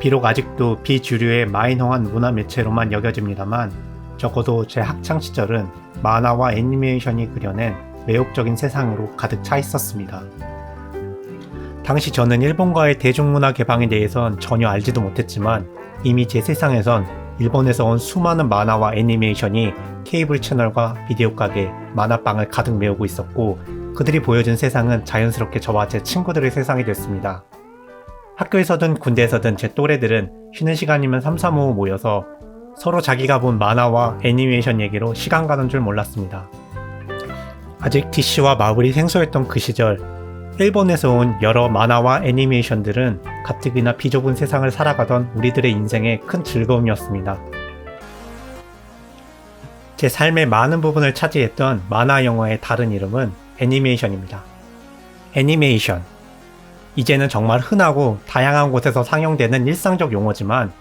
비록 아직도 비주류의 마이너한 문화 매체로만 여겨집니다만 적어도 제 학창시절은 만화와 애니메이션이 그려낸 매혹적인 세상으로 가득 차 있었습니다. 당시 저는 일본과의 대중문화 개방에 대해선 전혀 알지도 못했지만 이미 제 세상에선 일본에서 온 수많은 만화와 애니메이션이 케이블 채널과 비디오 가게, 만화방을 가득 메우고 있었고 그들이 보여준 세상은 자연스럽게 저와 제 친구들의 세상이 됐습니다. 학교에서든 군대에서든 제 또래들은 쉬는 시간이면 삼삼오오 모여서 서로 자기가 본 만화와 애니메이션 얘기로 시간 가는 줄 몰랐습니다. 아직 DC와 마블이 생소했던 그 시절, 일본에서 온 여러 만화와 애니메이션들은 가뜩이나 비좁은 세상을 살아가던 우리들의 인생의 큰 즐거움이었습니다. 제 삶의 많은 부분을 차지했던 만화 영화의 다른 이름은 애니메이션입니다. 애니메이션. 이제는 정말 흔하고 다양한 곳에서 상용되는 일상적 용어지만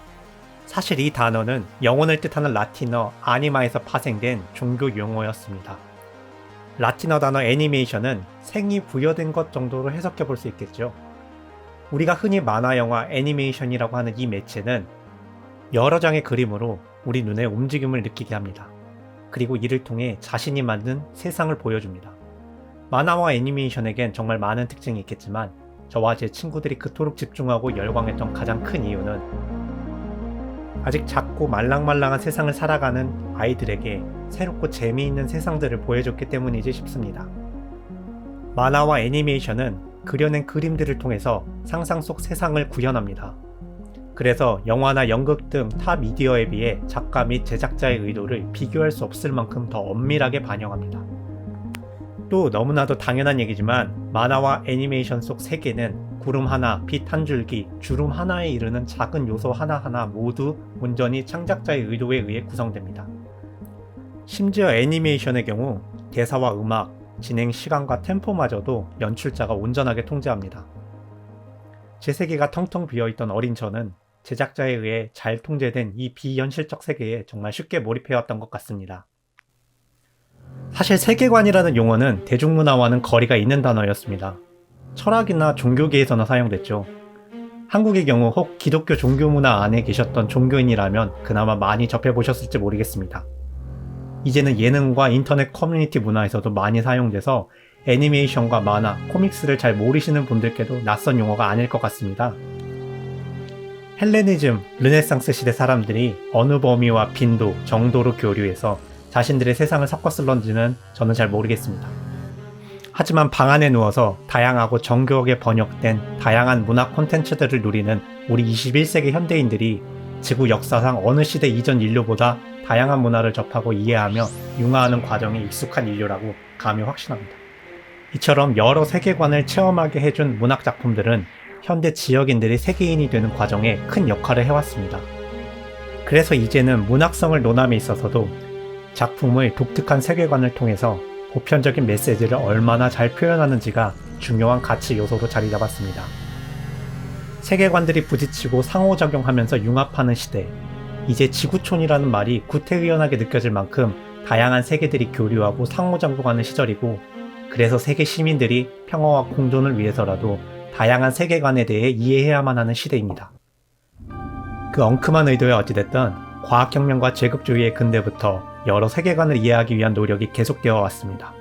사실 이 단어는 영혼을 뜻하는 라틴어 아니마에서 파생된 종교 용어였습니다. 라틴어 단어 애니메이션은 생이 부여된 것 정도로 해석해 볼 수 있겠죠. 우리가 흔히 만화 영화 애니메이션이라고 하는 이 매체는 여러 장의 그림으로 우리 눈에 움직임을 느끼게 합니다. 그리고 이를 통해 자신이 만든 세상을 보여줍니다. 만화와 애니메이션에겐 정말 많은 특징이 있겠지만 저와 제 친구들이 그토록 집중하고 열광했던 가장 큰 이유는 아직 작고 말랑말랑한 세상을 살아가는 아이들에게 새롭고 재미있는 세상들을 보여줬기 때문이지 싶습니다. 만화와 애니메이션은 그려낸 그림들을 통해서 상상 속 세상을 구현합니다. 그래서 영화나 연극 등 타 미디어에 비해 작가 및 제작자의 의도를 비교할 수 없을 만큼 더 엄밀하게 반영합니다. 또 너무나도 당연한 얘기지만 만화와 애니메이션 속 세계는 구름 하나, 빛 한 줄기, 주름 하나에 이르는 작은 요소 하나하나 모두 온전히 창작자의 의도에 의해 구성됩니다. 심지어 애니메이션의 경우 대사와 음악, 진행 시간과 템포마저도 연출자가 온전하게 통제합니다. 제 세계가 텅텅 비어있던 어린 저는 제작자에 의해 잘 통제된 이 비현실적 세계에 정말 쉽게 몰입해왔던 것 같습니다. 사실 세계관이라는 용어는 대중문화와는 거리가 있는 단어였습니다. 철학이나 종교계에서나 사용됐죠. 한국의 경우 혹 기독교 종교문화 안에 계셨던 종교인이라면 그나마 많이 접해보셨을지 모르겠습니다. 이제는 예능과 인터넷 커뮤니티 문화에서도 많이 사용돼서 애니메이션과 만화, 코믹스를 잘 모르시는 분들께도 낯선 용어가 아닐 것 같습니다. 헬레니즘, 르네상스 시대 사람들이 어느 범위와 빈도, 정도로 교류해서 자신들의 세상을 섞었을런지는 저는 잘 모르겠습니다. 하지만 방 안에 누워서 다양하고 정교하게 번역된 다양한 문화 콘텐츠들을 누리는 우리 21세기 현대인들이 지구 역사상 어느 시대 이전 인류보다 다양한 문화를 접하고 이해하며 융화하는 과정에 익숙한 인류라고 감히 확신합니다. 이처럼 여러 세계관을 체험하게 해준 문학 작품들은 현대 지역인들이 세계인이 되는 과정에 큰 역할을 해왔습니다. 그래서 이제는 문학성을 논함에 있어서도 작품의 독특한 세계관을 통해서 보편적인 메시지를 얼마나 잘 표현하는지가 중요한 가치 요소로 자리 잡았습니다. 세계관들이 부딪히고 상호작용하면서 융합하는 시대, 이제 지구촌이라는 말이 구태의연하게 느껴질 만큼 다양한 세계들이 교류하고 상호작용하는 시절이고, 그래서 세계 시민들이 평화와 공존을 위해서라도 다양한 세계관에 대해 이해해야만 하는 시대입니다. 그 엉큼한 의도에 어찌됐든 과학혁명과 제국주의의 근대부터 여러 세계관을 이해하기 위한 노력이 계속되어 왔습니다.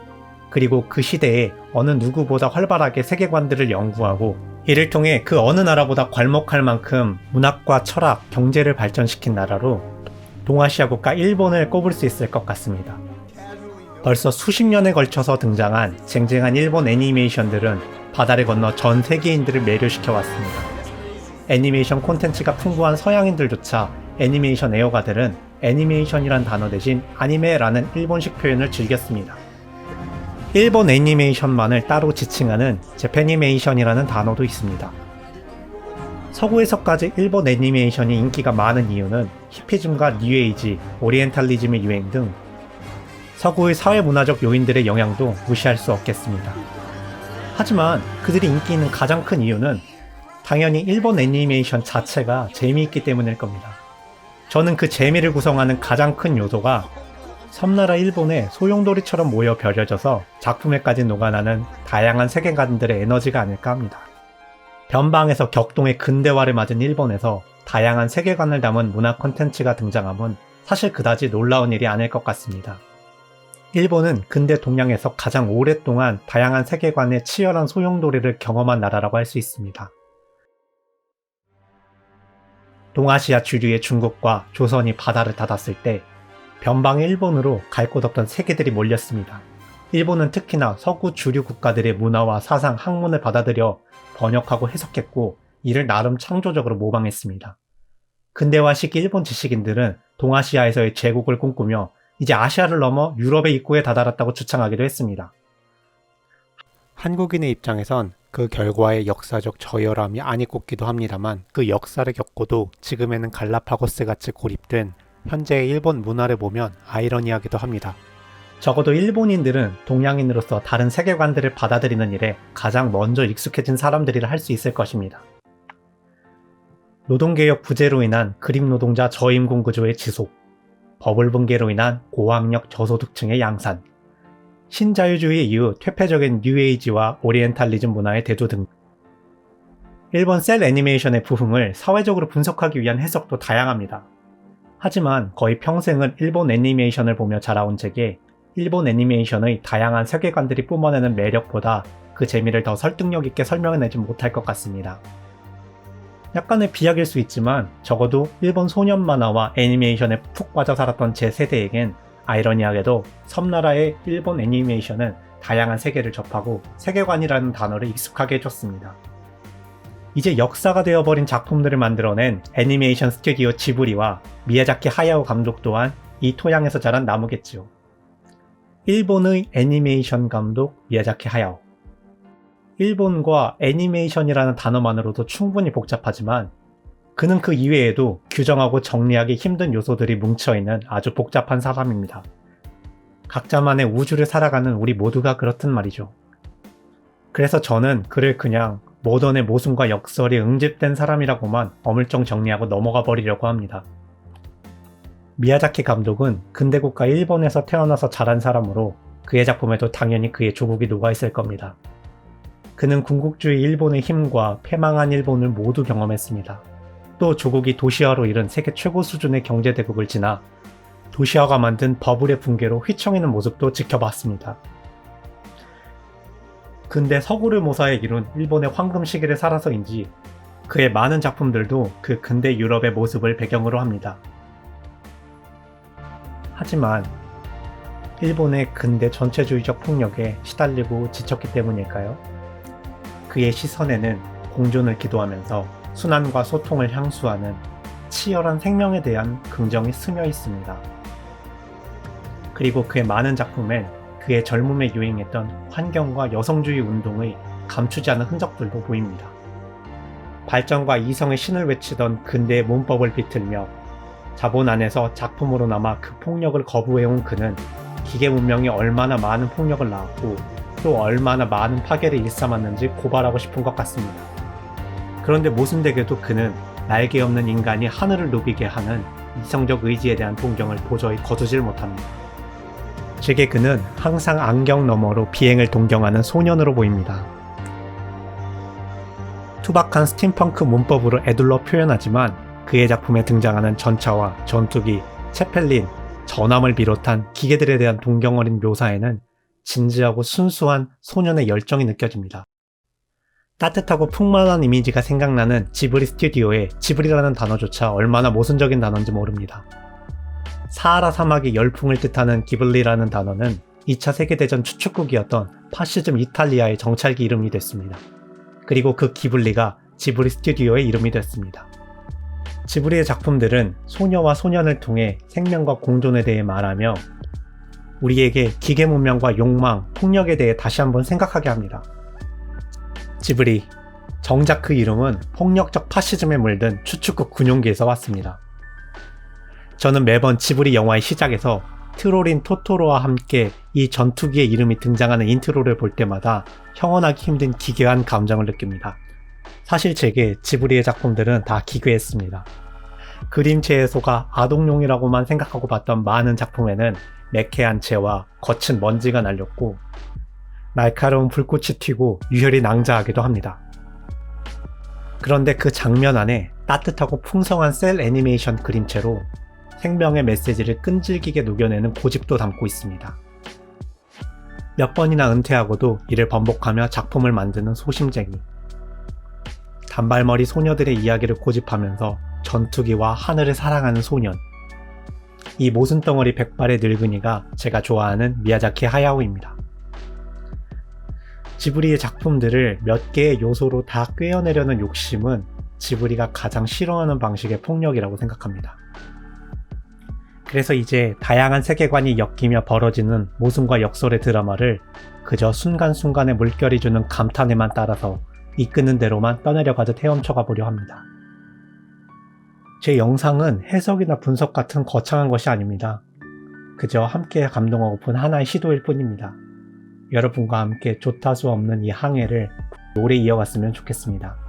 그리고 그 시대에 어느 누구보다 활발하게 세계관들을 연구하고 이를 통해 그 어느 나라보다 괄목할 만큼 문학과 철학, 경제를 발전시킨 나라로 동아시아 국가 일본을 꼽을 수 있을 것 같습니다. 벌써 수십 년에 걸쳐서 등장한 쟁쟁한 일본 애니메이션들은 바다를 건너 전 세계인들을 매료시켜 왔습니다. 애니메이션 콘텐츠가 풍부한 서양인들조차 애니메이션 애호가들은 애니메이션이란 단어 대신 아니메라는 일본식 표현을 즐겼습니다. 일본 애니메이션만을 따로 지칭하는 재패니메이션이라는 단어도 있습니다. 서구에서까지 일본 애니메이션이 인기가 많은 이유는 히피즘과 뉴에이지, 오리엔탈리즘의 유행 등 서구의 사회문화적 요인들의 영향도 무시할 수 없겠습니다. 하지만 그들이 인기 있는 가장 큰 이유는 당연히 일본 애니메이션 자체가 재미있기 때문일 겁니다. 저는 그 재미를 구성하는 가장 큰 요소가 섬나라 일본에 소용돌이처럼 모여 벼려져서 작품에까지 녹아나는 다양한 세계관들의 에너지가 아닐까 합니다. 변방에서 격동의 근대화를 맞은 일본에서 다양한 세계관을 담은 문화 콘텐츠가 등장함은 사실 그다지 놀라운 일이 아닐 것 같습니다. 일본은 근대 동양에서 가장 오랫동안 다양한 세계관의 치열한 소용돌이를 경험한 나라라고 할 수 있습니다. 동아시아 주류의 중국과 조선이 바다를 닫았을 때 변방의 일본으로 갈 곳 없던 세계들이 몰렸습니다. 일본은 특히나 서구 주류 국가들의 문화와 사상, 학문을 받아들여 번역하고 해석했고 이를 나름 창조적으로 모방했습니다. 근대화 시기 일본 지식인들은 동아시아에서의 제국을 꿈꾸며 이제 아시아를 넘어 유럽의 입구에 다다랐다고 주창하기도 했습니다. 한국인의 입장에선 그 결과의 역사적 저열함이 안이 꼽기도 합니다만 그 역사를 겪고도 지금에는 갈라파고스같이 고립된 현재의 일본 문화를 보면 아이러니하기도 합니다. 적어도 일본인들은 동양인으로서 다른 세계관들을 받아들이는 일에 가장 먼저 익숙해진 사람들이라 할 수 있을 것입니다. 노동개혁 부재로 인한 그림노동자 저임금 구조의 지속, 버블 붕괴로 인한 고학력 저소득층의 양산, 신자유주의 이후 퇴폐적인 뉴에이지와 오리엔탈리즘 문화의 대두 등 일본 셀 애니메이션의 부흥을 사회적으로 분석하기 위한 해석도 다양합니다. 하지만 거의 평생을 일본 애니메이션을 보며 자라온 제게 일본 애니메이션의 다양한 세계관들이 뿜어내는 매력보다 그 재미를 더 설득력 있게 설명해내지 못할 것 같습니다. 약간의 비약일 수 있지만 적어도 일본 소년 만화와 애니메이션에 푹 빠져 살았던 제 세대에겐 아이러니하게도 섬나라의 일본 애니메이션은 다양한 세계를 접하고 세계관이라는 단어를 익숙하게 해줬습니다. 이제 역사가 되어버린 작품들을 만들어낸 애니메이션 스튜디오 지브리와 미야자키 하야오 감독 또한 이 토양에서 자란 나무겠지요. 일본의 애니메이션 감독 미야자키 하야오. 일본과 애니메이션이라는 단어만으로도 충분히 복잡하지만 그는 그 이외에도 규정하고 정리하기 힘든 요소들이 뭉쳐있는 아주 복잡한 사람입니다. 각자만의 우주를 살아가는 우리 모두가 그렇단 말이죠. 그래서 저는 그를 그냥 모던의 모순과 역설이 응집된 사람이라고만 어물쩡 정리하고 넘어가 버리려고 합니다. 미야자키 감독은 근대국가 일본에서 태어나서 자란 사람으로 그의 작품에도 당연히 그의 조국이 녹아있을 겁니다. 그는 군국주의 일본의 힘과 패망한 일본을 모두 경험했습니다. 또 조국이 도시화로 이른 세계 최고 수준의 경제대국을 지나 도시화가 만든 버블의 붕괴로 휘청이는 모습도 지켜봤습니다. 근대 서구를 모사해 이룬 일본의 황금 시기를 살아서인지 그의 많은 작품들도 그 근대 유럽의 모습을 배경으로 합니다. 하지만 일본의 근대 전체주의적 폭력에 시달리고 지쳤기 때문일까요? 그의 시선에는 공존을 기도하면서 순환과 소통을 향수하는 치열한 생명에 대한 긍정이 스며 있습니다. 그리고 그의 많은 작품엔 그의 젊음에 유행했던 환경과 여성주의 운동의 감추지 않은 흔적들도 보입니다. 발전과 이성의 신을 외치던 근대의 문법을 비틀며 자본 안에서 작품으로 남아 그 폭력을 거부해온 그는 기계 문명이 얼마나 많은 폭력을 낳았고 또 얼마나 많은 파괴를 일삼았는지 고발하고 싶은 것 같습니다. 그런데 모순되게도 그는 날개 없는 인간이 하늘을 누비게 하는 이성적 의지에 대한 동경을 도저히 거두질 못합니다. 제게 그는 항상 안경 너머로 비행을 동경하는 소년으로 보입니다. 투박한 스팀펑크 문법으로 에둘러 표현하지만 그의 작품에 등장하는 전차와 전투기, 체펠린, 전함을 비롯한 기계들에 대한 동경 어린 묘사에는 진지하고 순수한 소년의 열정이 느껴집니다. 따뜻하고 풍만한 이미지가 생각나는 지브리 스튜디오에 지브리라는 단어조차 얼마나 모순적인 단어인지 모릅니다. 사하라 사막의 열풍을 뜻하는 기블리라는 단어는 2차 세계대전 추축국이었던 파시즘 이탈리아의 정찰기 이름이 됐습니다. 그리고 그 기블리가 지브리 스튜디오의 이름이 됐습니다. 지브리의 작품들은 소녀와 소년을 통해 생명과 공존에 대해 말하며 우리에게 기계 문명과 욕망, 폭력에 대해 다시 한번 생각하게 합니다. 지브리, 정작 그 이름은 폭력적 파시즘에 물든 추축국 군용기에서 왔습니다. 저는 매번 지브리 영화의 시작에서 트롤인 토토로와 함께 이 전투기의 이름이 등장하는 인트로를 볼 때마다 형언하기 힘든 기괴한 감정을 느낍니다. 사실 제게 지브리의 작품들은 다 기괴했습니다. 그림체에 속아 아동용이라고만 생각하고 봤던 많은 작품에는 매캐한 채와 거친 먼지가 날렸고 날카로운 불꽃이 튀고 유혈이 낭자하기도 합니다. 그런데 그 장면 안에 따뜻하고 풍성한 셀 애니메이션 그림체로 생명의 메시지를 끈질기게 녹여내는 고집도 담고 있습니다. 몇 번이나 은퇴하고도 이를 반복하며 작품을 만드는 소심쟁이. 단발머리 소녀들의 이야기를 고집하면서 전투기와 하늘을 사랑하는 소년. 이 모순덩어리 백발의 늙은이가 제가 좋아하는 미야자키 하야오입니다. 지브리의 작품들을 몇 개의 요소로 다 꿰어내려는 욕심은 지브리가 가장 싫어하는 방식의 폭력이라고 생각합니다. 그래서 이제 다양한 세계관이 엮이며 벌어지는 모순과 역설의 드라마를 그저 순간순간의 물결이 주는 감탄에만 따라서 이끄는 대로만 떠내려가듯 헤엄쳐가 보려 합니다. 제 영상은 해석이나 분석 같은 거창한 것이 아닙니다. 그저 함께 감동하고픈 하나의 시도일 뿐입니다. 여러분과 함께 조타수 없는 이 항해를 오래 이어갔으면 좋겠습니다.